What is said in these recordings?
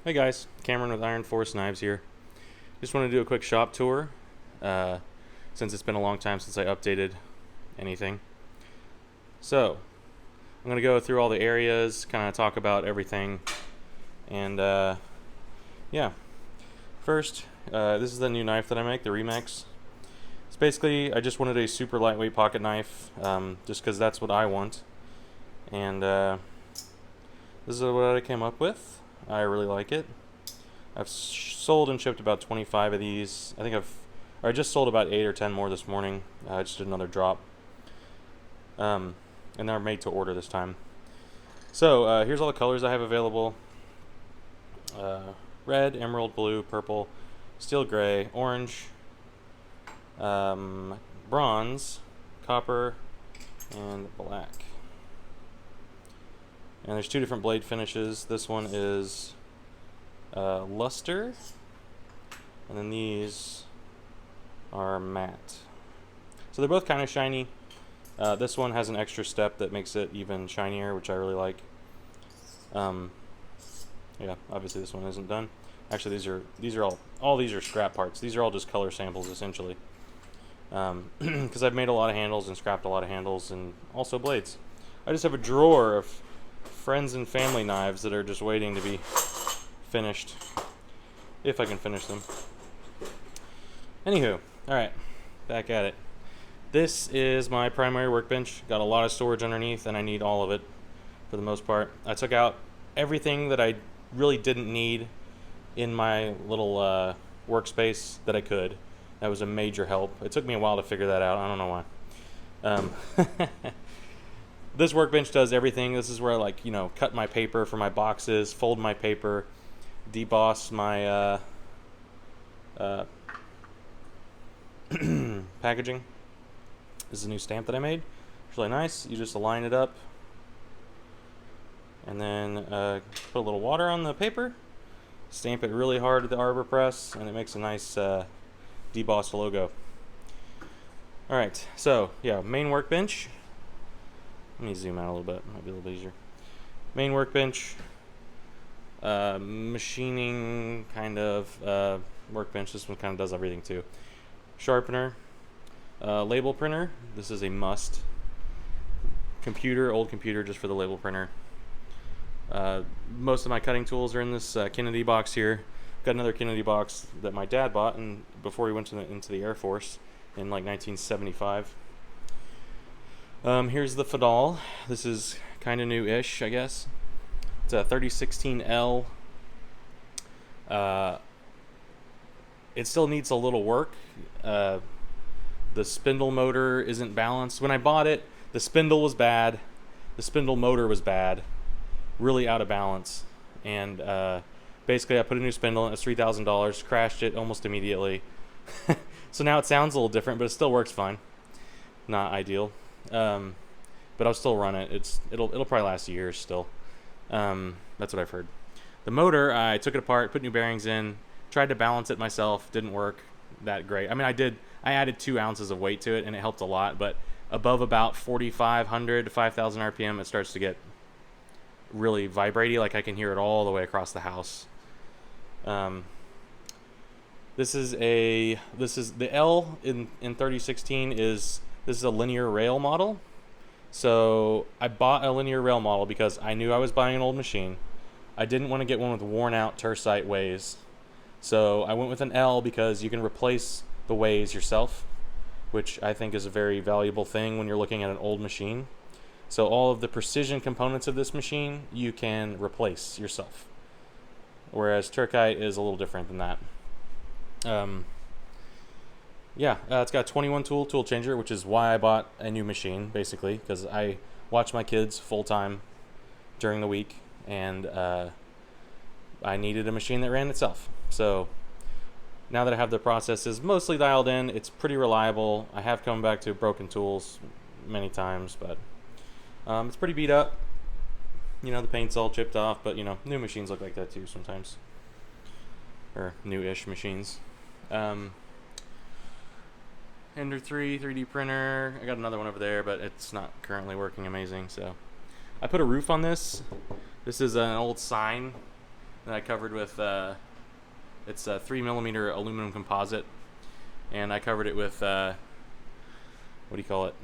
Hey guys, Cameron with Iron Force Knives here. Just want to do a quick shop tour since it's been a long time since I updated anything. So, I'm going to go through all the areas, kind of talk about everything, and yeah. First, this is the new knife that I make, the Remix. It's basically, I just wanted a super lightweight pocket knife, just because that's what I want. And this is what I came up with. I really like it. I've sold and shipped about 25 of these. I just sold about 8 or 10 more this morning. I just did another drop. And they're made to order this time. So here's all the colors I have available. Red, emerald, blue, purple, steel gray, orange, bronze, copper, and black. And there's 2 different blade finishes. This one is luster, and then these are matte. So they're both kind of shiny. This one has an extra step that makes it even shinier, which I really like. Yeah, obviously this one isn't done. Actually, these are all these are scrap parts. These are all just color samples essentially. Because I've made a lot of handles and scrapped a lot of handles and also blades. I just have a drawer of friends and family knives that are just waiting to be finished, if I can finish them. Anywho, alright, back at it. This is my primary workbench. Got a lot of storage underneath, and I need all of it for the most part. I took out everything that I really didn't need in my little workspace that I could. That was a major help. It took me a while to figure that out. I don't know why. This workbench does everything. This is where I cut my paper for my boxes, fold my paper, deboss my packaging. This is a new stamp that I made. It's really nice. You just align it up and then put a little water on the paper, stamp it really hard with the arbor press, and it makes a nice debossed logo. Alright, so yeah, main workbench. Let me zoom out a little bit, might be a little easier. Main workbench, machining kind of workbench. This one kind of does everything too. Sharpener, label printer. This is a must. Computer, old computer just for the label printer. Most of my cutting tools are in this Kennedy box here. Got another Kennedy box that my dad bought before he went into the Air Force in like 1975. Here's the Fadal. This is kind of new-ish, I guess. It's a 3016L. It still needs a little work. The spindle motor isn't balanced. When I bought it, the spindle was bad. The spindle motor was bad. Really out of balance. And basically I put a new spindle in. It was $3,000. Crashed it almost immediately. So now it sounds a little different, but it still works fine. Not ideal. But I'll still run it. It'll probably last years still. That's what I've heard. The motor, I took it apart, put new bearings in, tried to balance it myself. Didn't work that great. I mean, I added 2 ounces of weight to it, and it helped a lot. But above about 4,500 to 5,000 RPM, it starts to get really vibraty. Like I can hear it all the way across the house. This is the L in 3016 is. This is a linear rail model. So I bought a linear rail model because I knew I was buying an old machine. I didn't want to get one with worn out tersite ways. So I went with an L because you can replace the ways yourself, which I think is a very valuable thing when you're looking at an old machine. So all of the precision components of this machine you can replace yourself. Whereas Turkite is a little different than that. Yeah, it's got a 21 tool changer, which is why I bought a new machine, basically, because I watch my kids full-time during the week, and I needed a machine that ran itself. So now that I have the processes mostly dialed in, it's pretty reliable. I have come back to broken tools many times, but it's pretty beat up. You know, the paint's all chipped off, but, new machines look like that too sometimes. Or new-ish machines. Ender 3 3D printer. I got another one over there, but it's not currently working amazing. So I put a roof on this. This is an old sign that I covered with it's a 3mm aluminum composite, and I covered it with what do you call it?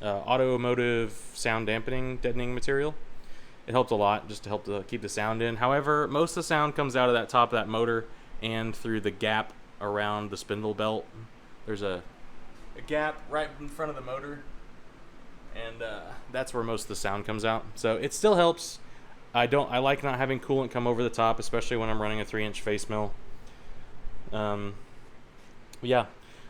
Automotive sound dampening deadening material. It helped a lot just to help to keep the sound in. However, most of the sound comes out of that top of that motor and through the gap around the spindle belt. There's a gap right in front of the motor, and that's where most of the sound comes out. So it still helps. I like not having coolant come over the top, especially when I'm running a 3-inch face mill. Yeah,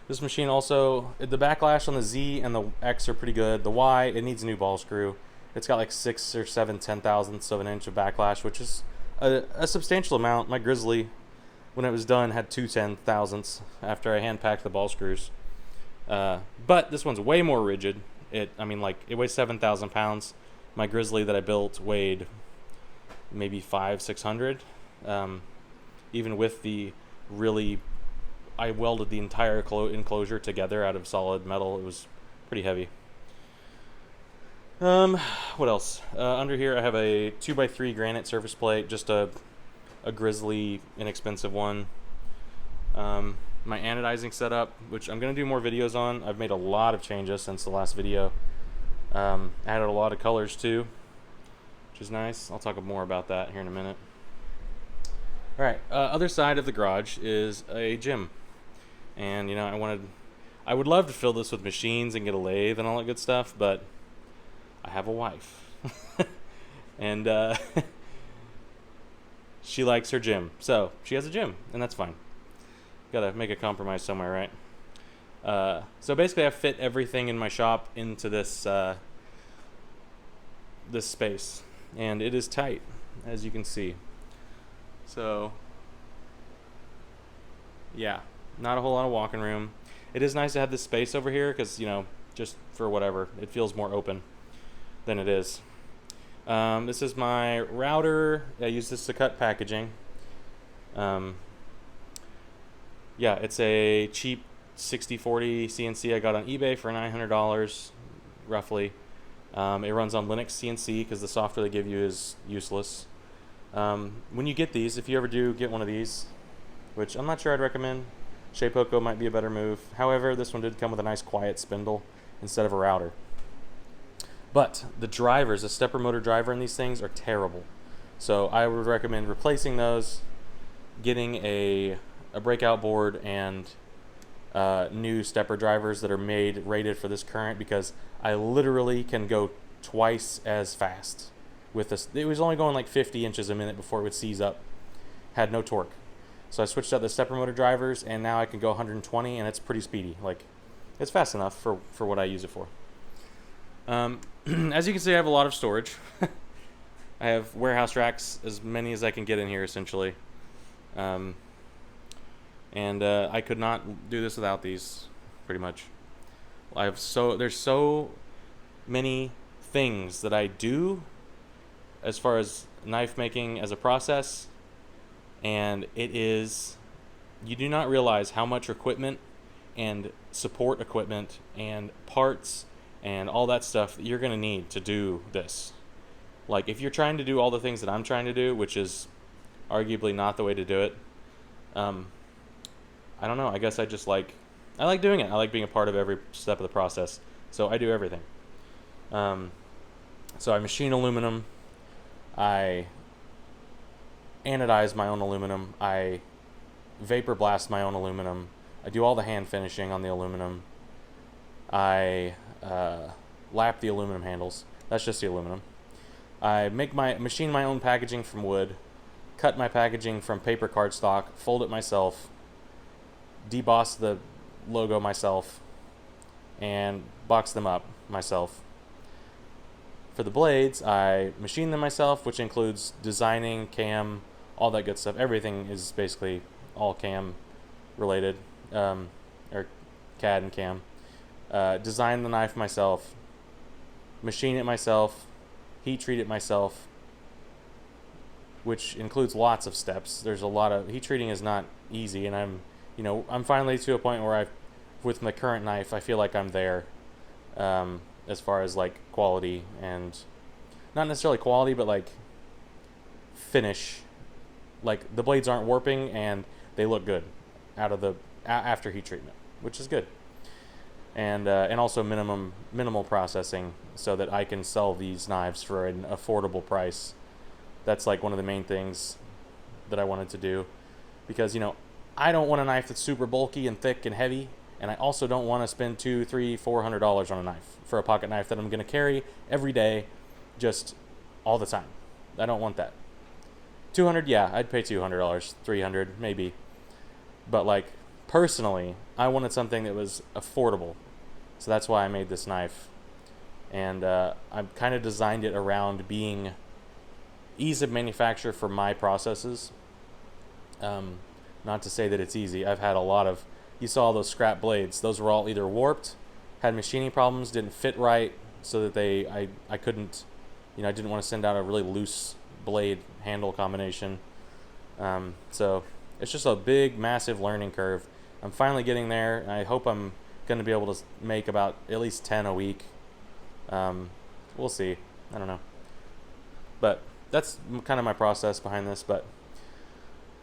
this machine also, the backlash on the Z and the X are pretty good. The Y, it needs a new ball screw. It's got like 6 or 7 10,000ths of an inch of backlash, which is a substantial amount. My Grizzly, when it was done, had 2 10,000ths after I hand packed the ball screws. But this one's way more rigid. It weighs 7,000 pounds. My Grizzly that I built weighed maybe 500-600. Even with the I welded the entire enclosure together out of solid metal. It was pretty heavy. What else? Under here I have a 2x3 granite surface plate, just a Grizzly inexpensive one. My anodizing setup, which I'm going to do more videos on. I've made a lot of changes since the last video. Added a lot of colors too, which is nice. I'll talk more about that here in a minute. Alright, other side of the garage is a gym. And, I would love to fill this with machines and get a lathe and all that good stuff, but I have a wife. And she likes her gym. So she has a gym, and that's fine. Gotta make a compromise somewhere, right? So basically I fit everything in my shop into this this space. And it is tight, as you can see. So, yeah, not a whole lot of walking room. It is nice to have this space over here because, just for whatever, it feels more open than it is. This is my router. I use this to cut packaging. Yeah, it's a cheap 6040 CNC I got on eBay for $900, roughly. It runs on Linux CNC because the software they give you is useless. When you get these, if you ever do get one of these, which I'm not sure I'd recommend, Shapeoko might be a better move. However, this one did come with a nice quiet spindle instead of a router. But the drivers, the stepper motor driver in these things are terrible. So I would recommend replacing those, getting a breakout board and new stepper drivers that are rated for this current, because I literally can go twice as fast with this. It was only going like 50 inches a minute before it would seize up. Had no torque. So I switched out the stepper motor drivers, and now I can go 120, and it's pretty speedy. Like, it's fast enough for what I use it for. As you can see, I have a lot of storage. I have warehouse racks, as many as I can get in here, essentially. And I could not do this without these, pretty much. There's so many things that I do as far as knife making as a process, and you do not realize how much equipment and support equipment and parts and all that stuff that you're going to need to do this. Like, if you're trying to do all the things that I'm trying to do, which is arguably not the way to do it, I don't know, I guess I like doing it. I like being a part of every step of the process. So I do everything. So I machine aluminum. I anodize my own aluminum. I vapor blast my own aluminum. I do all the hand finishing on the aluminum. I lap the aluminum handles. That's just the aluminum. I machine my own packaging from wood, cut my packaging from paper cardstock, fold it myself, deboss the logo myself, and box them up myself. For the blades, I machine them myself, which includes designing, cam, all that good stuff. Everything is basically all cam related, or CAD and cam. Design the knife myself, machine it myself, heat treat it myself, which includes lots of steps. There's a lot of heat treating is not easy, and I'm finally to a point where with my current knife, I feel like I'm there, as far as like quality, and not necessarily quality, but like finish like the blades aren't warping and they look good out of the after heat treatment, which is good. And also minimal processing so that I can sell these knives for an affordable price. That's like one of the main things that I wanted to do, because I don't want a knife that's super bulky and thick and heavy, and I also don't want to spend $200, $300, $400 on a knife for a pocket knife that I'm going to carry every day, just all the time. I don't want that. $200, yeah, I'd pay $200, $300 maybe, but like personally, I wanted something that was affordable, so that's why I made this knife, and I've kind of designed it around being ease of manufacture for my processes. Not to say that it's easy. I've had a lot of, you saw those scrap blades. Those were all either warped, had machining problems, didn't fit right, so that I couldn't, I didn't want to send out a really loose blade handle combination. So it's just a big, massive learning curve. I'm finally getting there. I hope I'm going to be able to make about at least 10 a week. We'll see. I don't know. But that's kind of my process behind this. But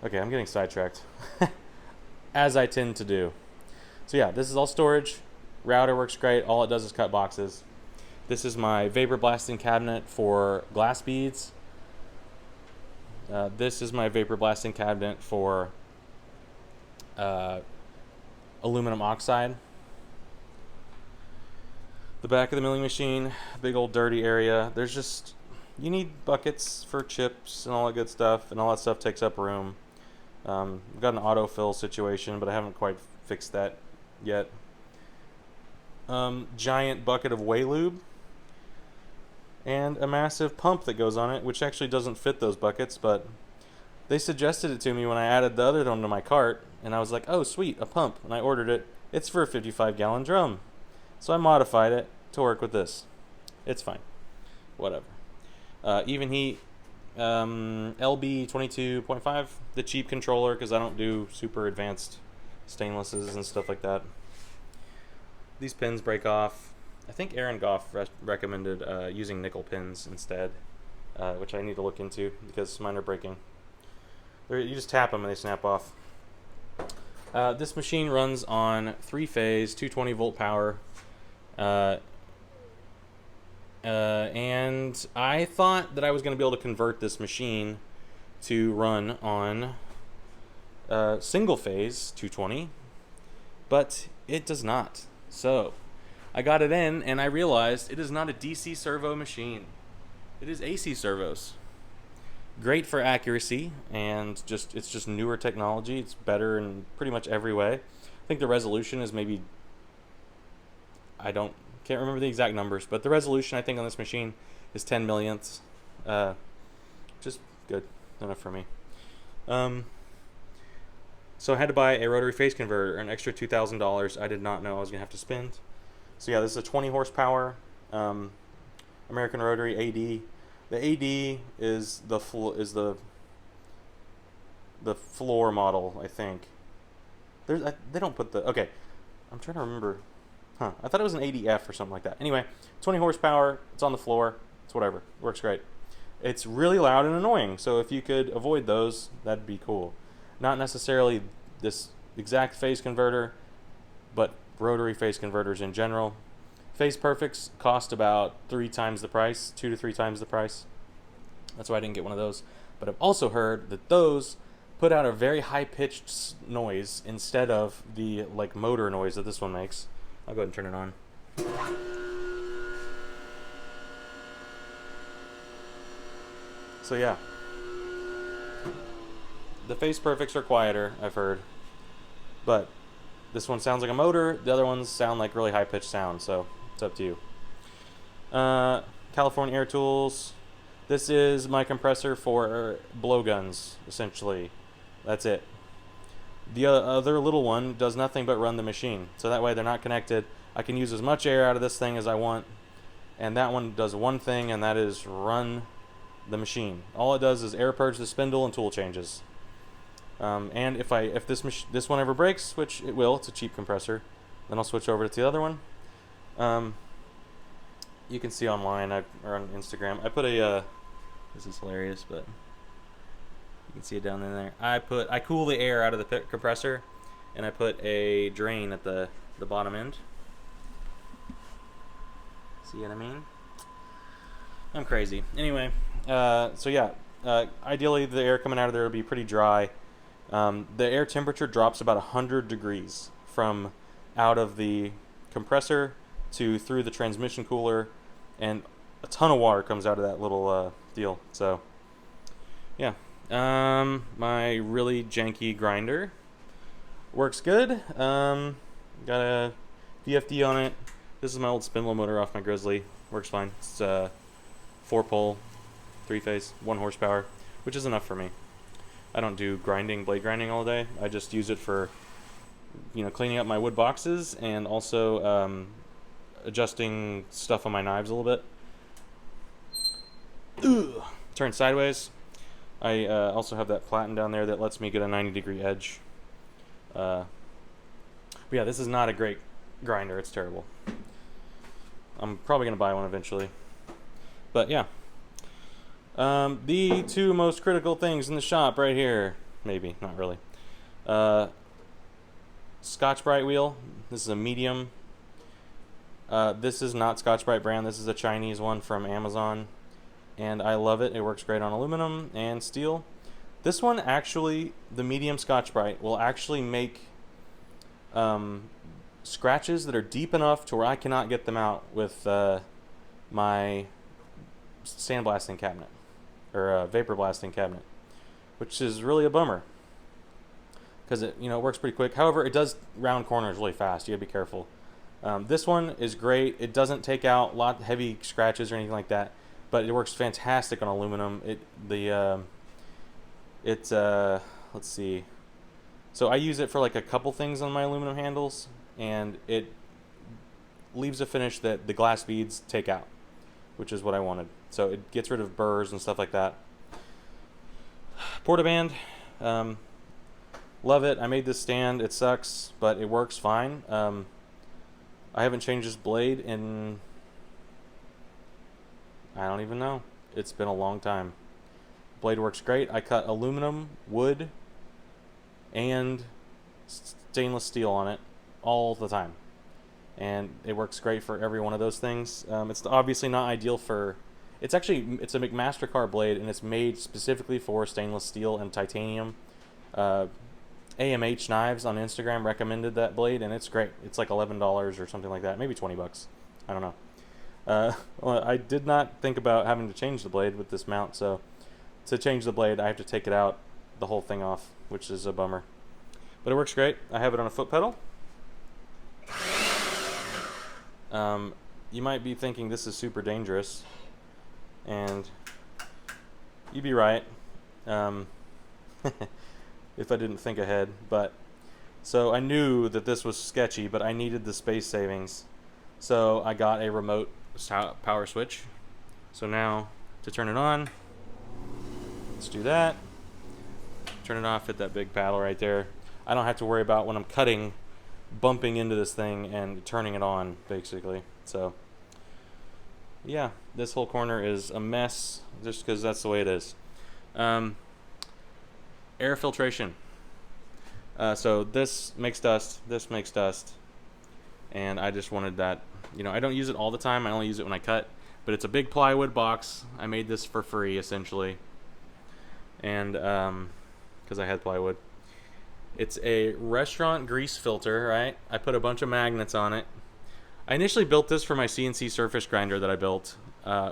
okay, I'm getting sidetracked, as I tend to do. So yeah, this is all storage. Router works great. All it does is cut boxes. This is my vapor blasting cabinet for glass beads. This is my vapor blasting cabinet for aluminum oxide. The back of the milling machine, big old dirty area. There's just, you need buckets for chips and all that good stuff, and all that stuff takes up room. I've got an autofill situation, but I haven't quite fixed that yet. Giant bucket of whey lube, and a massive pump that goes on it, which actually doesn't fit those buckets, but they suggested it to me when I added the other one to my cart, and I was like, oh sweet, a pump, and I ordered it. It's for a 55-gallon drum. So I modified it to work with this. It's fine. Whatever. Even heat, LB22.5, the cheap controller, because I don't do super advanced stainlesses and stuff like that. These pins break off. I think Aaron Goff recommended using nickel pins instead, which I need to look into because mine are breaking. You just tap them and they snap off. This machine runs on 3-phase, 220-volt power. And I thought that I was going to be able to convert this machine to run on single phase 220, but it does not. So I got it in and I realized it is not a DC servo machine. It is AC servos. Great for accuracy, and it's just newer technology. It's better in pretty much every way. I think the resolution is maybe, can't remember the exact numbers, but the resolution I think on this machine is 10 millionths. Just good enough for me. So I had to buy a rotary phase converter, an extra $2,000 I did not know I was gonna have to spend. So yeah, this is a 20 horsepower American Rotary AD. The AD is the floor model, I think. They don't put the, okay, I'm trying to remember. I thought it was an ADF or something like that. Anyway, 20 horsepower, it's on the floor, it's whatever, works great. It's really loud and annoying, so if you could avoid those, that'd be cool. Not necessarily this exact phase converter, but rotary phase converters in general. Phase Perfects cost about 3 times the price, 2 to 3 times the price. That's why I didn't get one of those. But I've also heard that those put out a very high-pitched noise instead of the like motor noise that this one makes. I'll go ahead and turn it on. So yeah, the Phase Perfects are quieter, I've heard, but this one sounds like a motor. The other ones sound like really high-pitched sound, so it's up to you. California Air Tools. This is my compressor for blowguns, essentially. That's it. The other little one does nothing but run the machine, so that way they're not connected. I can use as much air out of this thing as I want, and that one does one thing, and that is run the machine. All it does is air purge the spindle and tool changes. And if this one ever breaks, which it will, it's a cheap compressor, then I'll switch over to the other one. You can see online or on Instagram. I put a this is hilarious, but You can see it down in there. I cool the air out of the compressor, and I put a drain at the bottom end. See what I mean? I'm crazy. Anyway, so yeah, ideally the air coming out of there will be pretty dry. The air temperature drops about 100 degrees from out of the compressor to through the transmission cooler, and a ton of water comes out of that little deal. So yeah, my really janky grinder works good. Got a VFD on it. This is my old spindle motor off my Grizzly. Works fine. It's 4-pole, 3-phase, 1 horsepower, which is enough for me. I don't do blade grinding all day. I just use it for, cleaning up my wood boxes, and also adjusting stuff on my knives a little bit. Ugh. Turn sideways. I also have that platen down there that lets me get a 90-degree edge. But yeah, this is not a great grinder. It's terrible. I'm probably going to buy one eventually. But yeah. The two most critical things in the shop right here. Maybe, not really. Scotch-Brite wheel. This is a medium. This is not Scotch-Brite brand. This is a Chinese one from Amazon. And I love it. It works great on aluminum and steel. This one actually, the medium Scotch-Brite, will actually make scratches that are deep enough to where I cannot get them out with my sandblasting cabinet, or vapor blasting cabinet, which is really a bummer because it works pretty quick. However, it does round corners really fast. You gotta be careful. This one is great. It doesn't take out heavy scratches or anything like that, but it works fantastic on aluminum. Let's see. So I use it for like a couple things on my aluminum handles, and it leaves a finish that the glass beads take out, which is what I wanted. So it gets rid of burrs and stuff like that. Portaband, love it. I made this stand. It sucks, but it works fine. I haven't changed this blade in, I don't even know. It's been a long time. Blade works great. I cut aluminum, wood, and stainless steel on it all the time, and it works great for every one of those things. It's obviously not ideal for, it's a McMaster-Carr blade, and it's made specifically for stainless steel and titanium. AMH Knives on Instagram recommended that blade, and it's great. It's like $11 or something like that, maybe 20 bucks. I don't know. Well, I did not think about having to change the blade with this mount, so to change the blade I have to take it out, the whole thing off, which is a bummer. But it works great. I have it on a foot pedal. You might be thinking this is super dangerous, and you'd be right. If I didn't think ahead. But so I knew that this was sketchy, but I needed the space savings, so I got a remote power switch. So now to turn it on, let's do that. Turn it off, hit that big paddle right there. I don't have to worry about when I'm cutting bumping into this thing and turning it on, basically. So yeah, this whole corner is a mess just because that's the way it is. Air filtration. So this makes dust, this makes dust, and I just wanted that. I don't use it all the time. I only use it when I cut, but it's a big plywood box. I made this for free, essentially, and because I had plywood. It's a restaurant grease filter, right? I put a bunch of magnets on it. I initially built this for my CNC surface grinder that I built,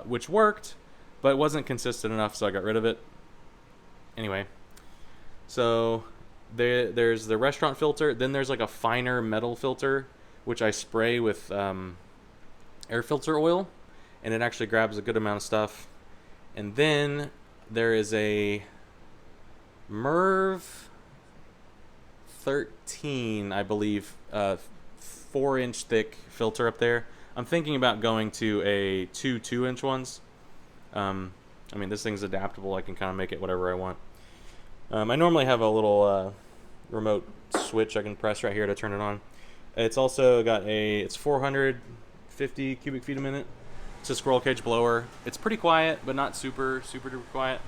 which worked, but it wasn't consistent enough, so I got rid of it. Anyway, so there's the restaurant filter. Then there's like a finer metal filter, which I spray with air filter oil, and it actually grabs a good amount of stuff. And then there is a Merv 13, I believe, 4-inch thick filter up there. I'm thinking about going to a 2-inch ones. This thing's adaptable. I can kind of make it whatever I want. I normally have a little remote switch I can press right here to turn it on. It's also got it's 450 cubic feet a minute. It's a squirrel cage blower. It's pretty quiet, but not super duper quiet.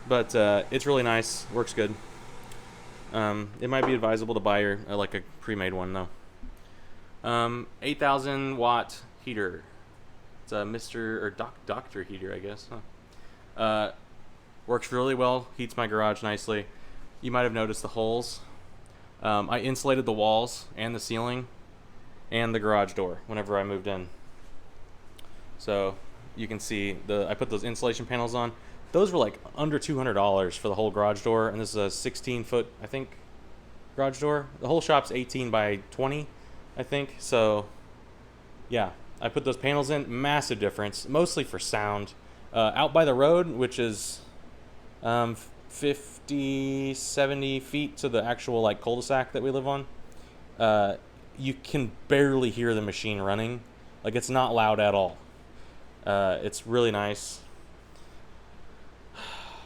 but it's really nice. Works good. It might be advisable to buy like a pre-made one though. 8,000 watt heater. It's a Mr. or Doctor heater, I guess. Huh? Works really well. Heats my garage nicely. You might have noticed the holes. I insulated the walls and the ceiling and the garage door whenever I moved in. So you can see I put those insulation panels on. Those were like under $200 for the whole garage door, and this is a 16-foot, I think, garage door. The whole shop's 18 by 20, I think. So yeah, I put those panels in. Massive difference, mostly for sound. Out by the road, which is 50, 70 feet to the actual like cul-de-sac that we live on, you can barely hear the machine running. Like, it's not loud at all. It's really nice.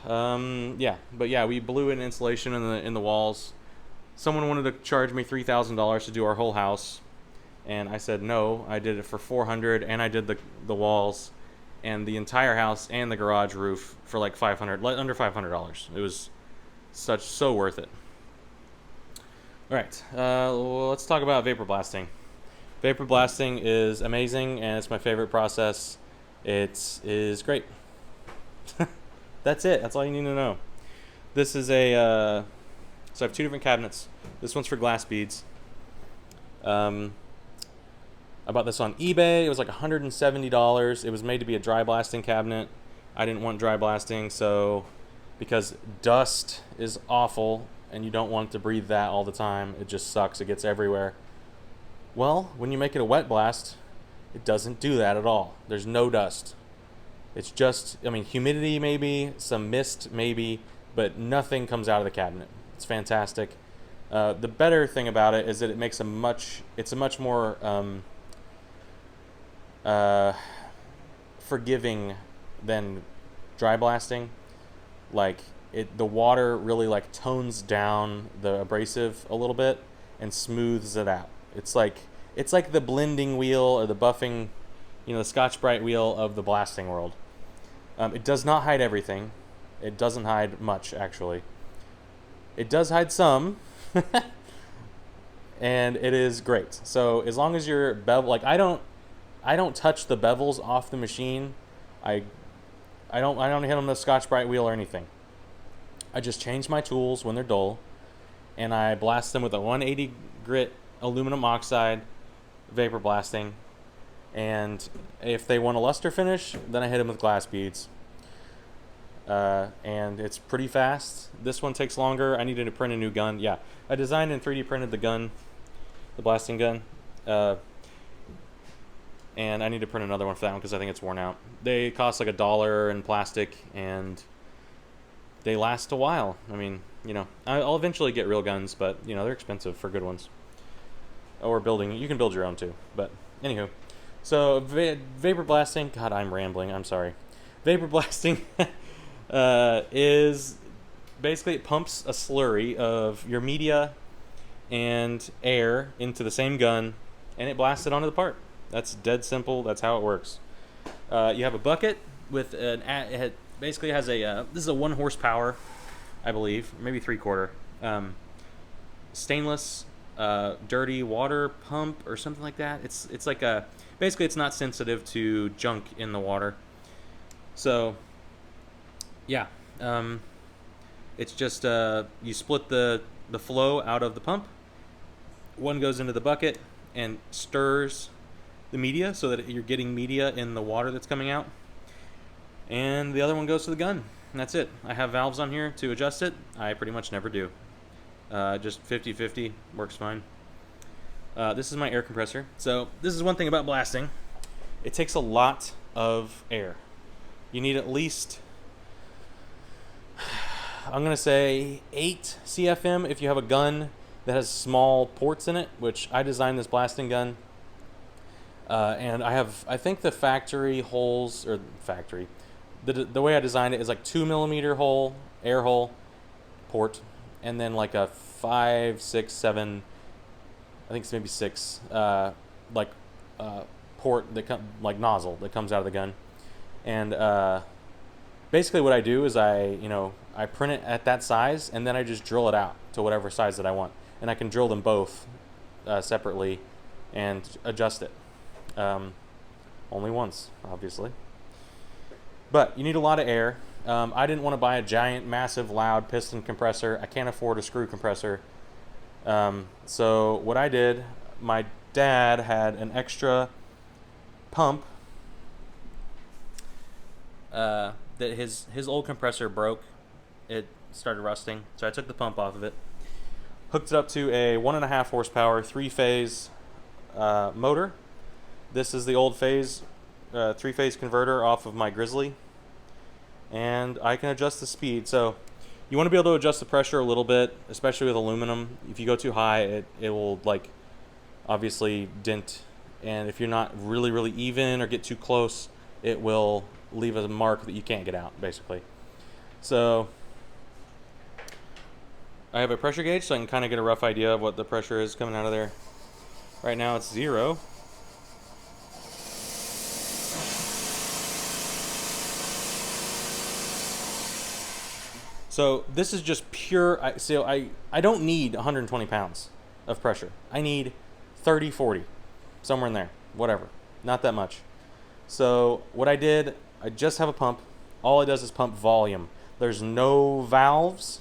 Yeah, but yeah, we blew in insulation in the walls. Someone wanted to charge me $3,000 to do our whole house, and I said no. I did it for $400, and I did the walls and the entire house and the garage roof for like under $500. It was so worth it. All right, well, let's talk about vapor blasting. Vapor blasting is amazing, and it's my favorite process. It is great. That's it. That's all you need to know. This is so I have two different cabinets. This one's for glass beads. I bought this on eBay. It was like $170. It was made to be a dry blasting cabinet. I didn't want dry blasting, because dust is awful and you don't want to breathe that all the time. It just sucks. It gets everywhere. Well, when you make it a wet blast, it doesn't do that at all. There's no dust. It's just, humidity maybe, some mist maybe, but nothing comes out of the cabinet. It's fantastic. The better thing about it is that it makes it's a much more forgiving than dry blasting. Like, the water really like tones down the abrasive a little bit and smooths it out. It's like the blending wheel or the buffing, the Scotch-Brite wheel of the blasting world. It does not hide everything. It doesn't hide much, actually. It does hide some, and it is great. So as long as your bevel, like I don't touch the bevels off the machine. I don't hit on the Scotch-Brite wheel or anything. I just change my tools when they're dull, and I blast them with a 180 grit aluminum oxide vapor blasting. And if they want a luster finish, then I hit them with glass beads. And it's pretty fast. This one takes longer. I needed to print a new gun. Yeah, I designed and 3D printed the gun, the blasting gun. And I need to print another one for that one because I think it's worn out. They cost like $1 in plastic, and they last a while. I'll eventually get real guns, but they're expensive for good ones. Or you can build your own too. But anywho. So vapor blasting, God, I'm rambling, I'm sorry. Vapor blasting is basically, it pumps a slurry of your media and air into the same gun, and it blasts it onto the part. That's dead simple. That's how it works. You have a bucket with it basically has this is a 1 horsepower, I believe, maybe 3/4, stainless dirty water pump or something like that. It's like basically it's not sensitive to junk in the water. So yeah, it's just you split the flow out of the pump. One goes into the bucket and stirs the media so that you're getting media in the water that's coming out, and the other one goes to the gun, and that's it. I have valves on here to adjust it. I pretty much never do. Just 50-50 works fine. This is my air compressor. So this is one thing about blasting. It takes a lot of air. You need at least, I'm going to say 8 CFM if you have a gun that has small ports in it, which I designed this blasting gun. And I think the factory holes, or factory, the way I designed it is like 2mm hole, air hole, port, and then like a 5, 6, 7, I think it's maybe 6, port that like nozzle that comes out of the gun. And basically what I do is I I print it at that size, and then I just drill it out to whatever size that I want. And I can drill them both separately and adjust it. Only once, obviously. But you need a lot of air. I didn't want to buy a giant, massive, loud piston compressor. I can't afford a screw compressor. So what I did, my dad had an extra pump that his old compressor broke. It started rusting, so I took the pump off of it, hooked it up to a 1.5 horsepower 3-phase motor. This is the old phase 3-phase converter off of my Grizzly, and I can adjust the speed. So you want to be able to adjust the pressure a little bit, especially with aluminum. If you go too high, it will like obviously dent, and if you're not really even or get too close, it will leave a mark that you can't get out, basically. So I have a pressure gauge, so I can kind of get a rough idea of what the pressure is coming out of there. Right now it's 0. So this is just pure. I don't need 120 pounds of pressure. I need 30, 40, somewhere in there, whatever. Not that much. So what I did, I just have a pump. All it does is pump volume. There's no valves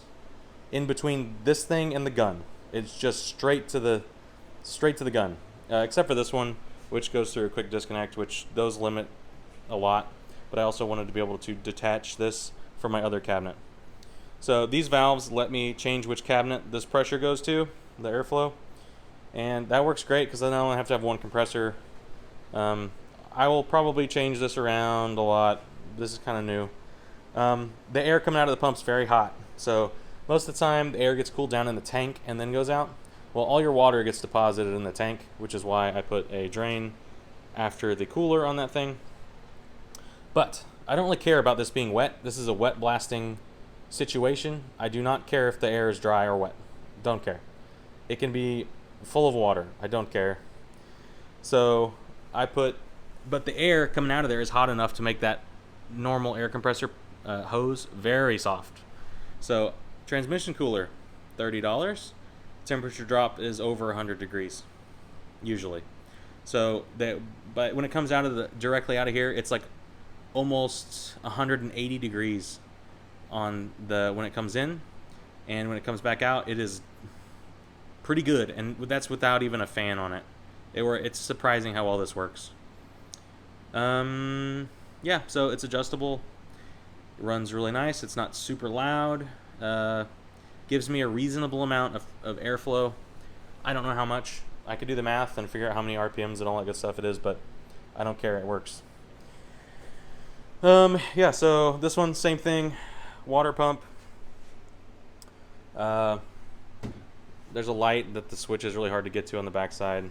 in between this thing and the gun. It's just straight to the gun, except for this one, which goes through a quick disconnect, which those limit a lot. But I also wanted to be able to detach this from my other cabinet. So these valves let me change which cabinet this pressure goes to, the airflow, and that works great because then I only have to have one compressor. I will probably change this around a lot. This is kind of new. The air coming out of the pump's very hot, so most of the time the air gets cooled down in the tank and then goes out. Well, all your water gets deposited in the tank, which is why I put a drain after the cooler on that thing. But I don't really care about this being wet. This is a wet blasting situation. I do not care if the air is dry or wet. Don't care. It can be full of water. I don't care. So but the air coming out of there is hot enough to make that normal air compressor hose very soft. So transmission cooler, $30. Temperature drop is over 100 degrees, usually. So but when it comes out of directly out of here, it's like almost 180 degrees on when it comes in, and when it comes back out, it is pretty good, and that's without even a fan on it. It's surprising how well this works. Yeah, so it's adjustable. It runs really nice. It's not super loud. Gives me a reasonable amount of airflow. I don't know how much. I could do the math and figure out how many RPMs and all that good stuff it is, but I don't care. It works. Yeah, so this one, same thing. Water pump. There's a light that the switch is really hard to get to on the backside.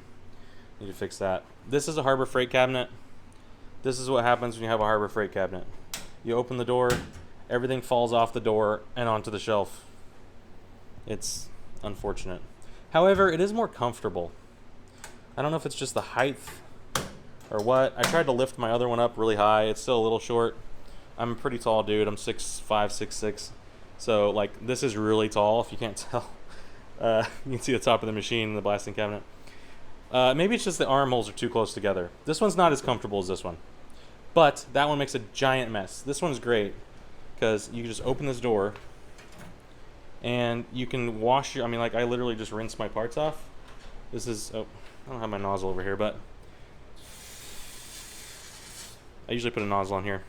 Need to fix that. This is a Harbor Freight cabinet. This is what happens when you have a Harbor Freight cabinet. You open the door, everything falls off the door and onto the shelf. It's unfortunate. However, it is more comfortable. I don't know if it's just the height or what. I tried to lift my other one up really high. It's still a little short. I'm a pretty tall dude. I'm 6'5", 6'6". So, like, this is really tall, if you can't tell. You can see the top of the machine in the blasting cabinet. Maybe it's just the armholes are too close together. This one's not as comfortable as this one. But that one makes a giant mess. This one's great because you can just open this door and you can wash your... I mean, like, I literally just rinse my parts off. This is... Oh, I don't have my nozzle over here, but... I usually put a nozzle on here.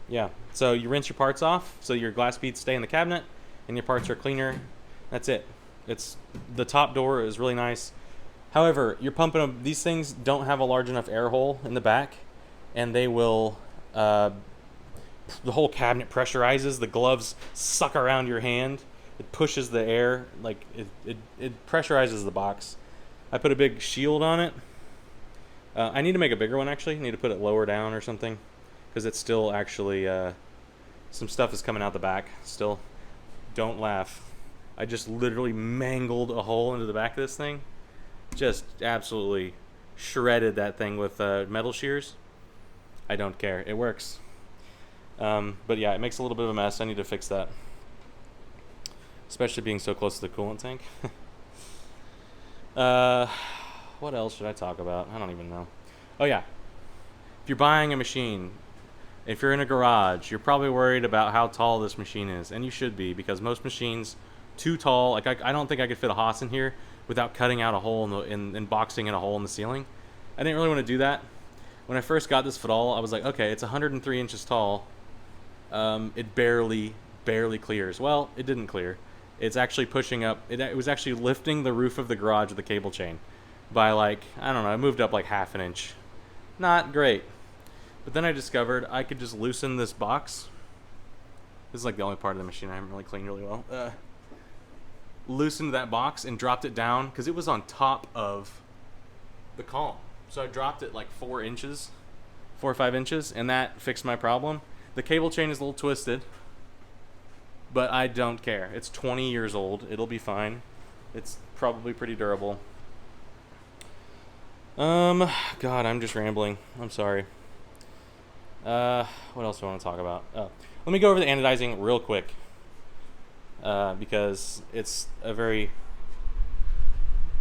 Yeah, so you rinse your parts off so your glass beads stay in the cabinet and your parts are cleaner. That's it. The top door is really nice. However, you're pumping them. These things don't have a large enough air hole in the back, and they will the whole cabinet pressurizes. The gloves suck around your hand. It pushes the air, like it pressurizes the box. I put a big shield on it. I need to make a bigger one, actually. I need to put it lower down or something, because it's still actually some stuff is coming out the back still. Don't laugh. I just literally mangled a hole into the back of this thing. Just absolutely shredded that thing with metal shears. I don't care. It works. But yeah, it makes a little bit of a mess. I need to fix that, especially being so close to the coolant tank. What else should I talk about? I don't even know. Oh yeah, if you're buying a machine, if you're in a garage, you're probably worried about how tall this machine is, and you should be, because most machines too tall. Like I don't think I could fit a Haas in here without cutting out a hole and boxing in a hole in the ceiling. I didn't really want to do that. When I first got this Fadal, I was like, okay, it's 103 inches tall. It barely clears. Well, it didn't clear. It's actually pushing up. It was actually lifting the roof of the garage with the cable chain by, like, I don't know, it moved up like half an inch. Not great. But then I discovered I could just loosen this box. This is like the only part of the machine I haven't really cleaned really well. Loosened that box and dropped it down because it was on top of the column. So I dropped it like 4 or 5 inches, and that fixed my problem. The cable chain is a little twisted, but I don't care. It's 20 years old. It'll be fine. It's probably pretty durable. God, I'm just rambling. I'm sorry. What else do I want to talk about? Oh, let me go over the anodizing real quick, because it's a very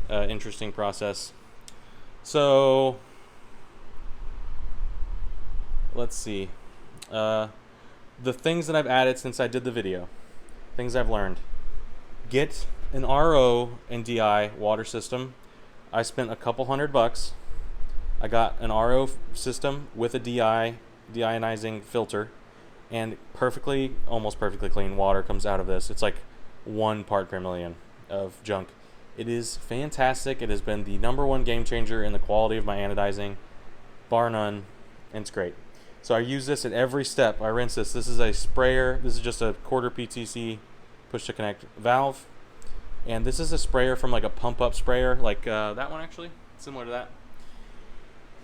interesting process. So, let's see. The things that I've added since I did the video, things I've learned. Get an RO and DI water system. I spent a couple $100. I got an RO system with a deionizing filter, and almost perfectly clean water comes out of this. It's like 1 part per million of junk. It is fantastic. It has been the #1 game changer in the quality of my anodizing, bar none, and it's great. So I use this at every step. I rinse this. This is a sprayer. This is just a 1/4 PTC push to connect valve. And this is a sprayer from like a pump up sprayer, like that one actually, similar to that,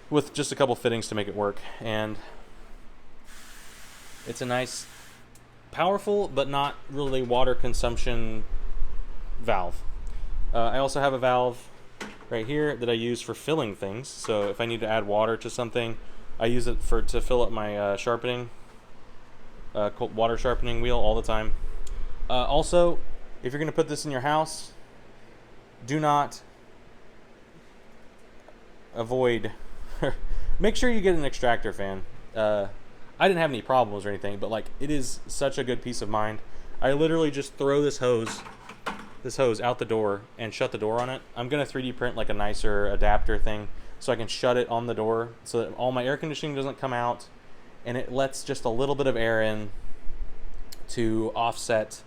with just a couple fittings to make it work. And it's a nice, powerful, but not really water consumption valve. I also have a valve right here that I use for filling things. So if I need to add water to something, I use it to fill up my sharpening, water sharpening wheel all the time. Also, if you're going to put this in your house, do not make sure you get an extractor fan. I didn't have any problems or anything, but like, it is such a good peace of mind. I literally just throw this hose out the door and shut the door on it. I'm going to 3D print like a nicer adapter thing so I can shut it on the door so that all my air conditioning doesn't come out, and it lets just a little bit of air in to offset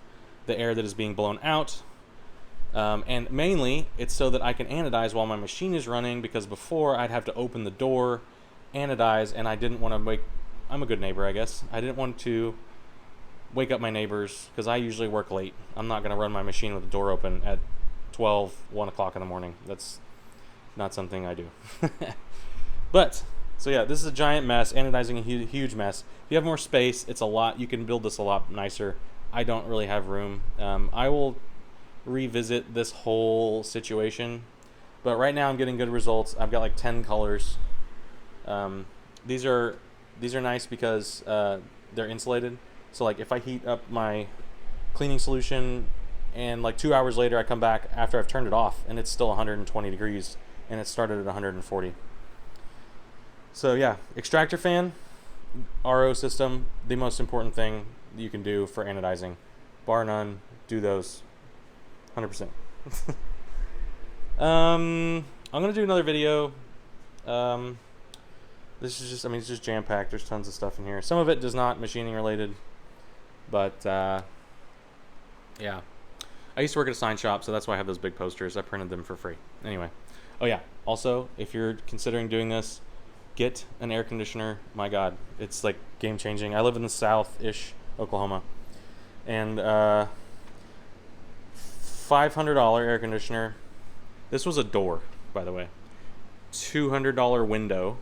the air that is being blown out. And mainly it's so that I can anodize while my machine is running, because before I'd have to open the door, anodize, and I didn't want to I'm a good neighbor, I guess. I didn't want to wake up my neighbors because I usually work late. I'm not going to run my machine with the door open at 1 o'clock in the morning. That's not something I do. But, so yeah, this is a giant mess. Anodizing a huge mess. If you have more space, it's a lot. You can build this a lot nicer. I don't really have room. I will revisit this whole situation, but right now I'm getting good results. I've got like 10 colors. These are nice because they're insulated. So like if I heat up my cleaning solution and like 2 hours later I come back after I've turned it off and it's still 120 degrees and it started at 140. So yeah, extractor fan, RO system, the most important thing you can do for anodizing. Bar none, do those 100%. I'm going to do another video. This is just, it's just jam-packed. There's tons of stuff in here. Some of it is not machining related, but yeah. I used to work at a sign shop, so that's why I have those big posters. I printed them for free. Anyway. Oh yeah, also, if you're considering doing this, get an air conditioner. My God, it's like game-changing. I live in the south-ish Oklahoma, and $500 air conditioner. This was a door, by the way. $200 window.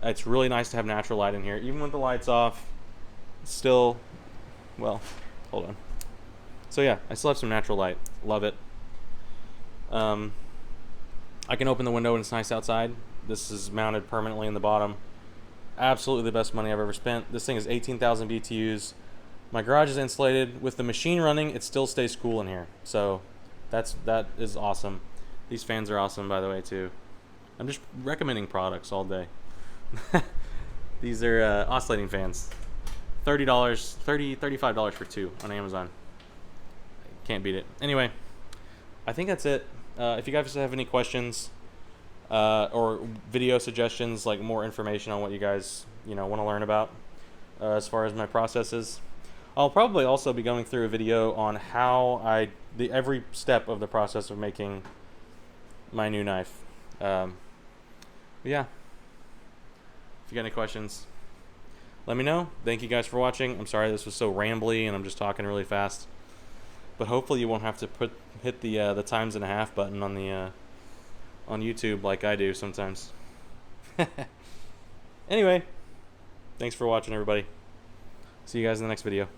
It's really nice to have natural light in here. Even with the lights off, still, well, hold on. So yeah, I still have some natural light. Love it. I can open the window and it's nice outside. This is mounted permanently in the bottom. Absolutely the best money I've ever spent. This thing is 18,000 BTUs. My garage is insulated. With the machine running, it still stays cool in here. So that is awesome. These fans are awesome, by the way, too. I'm just recommending products all day. These are oscillating fans. $35 for two on Amazon. Can't beat it. Anyway, I think that's it. If you guys have any questions or video suggestions, like more information on what you guys want to learn about as far as my processes, I'll probably also be going through a video on how every step of the process of making my new knife. Yeah. If you got any questions, let me know. Thank you guys for watching. I'm sorry this was so rambly and I'm just talking really fast. But hopefully you won't have to hit the times and a half button on the on YouTube like I do sometimes. Anyway, thanks for watching, everybody. See you guys in the next video.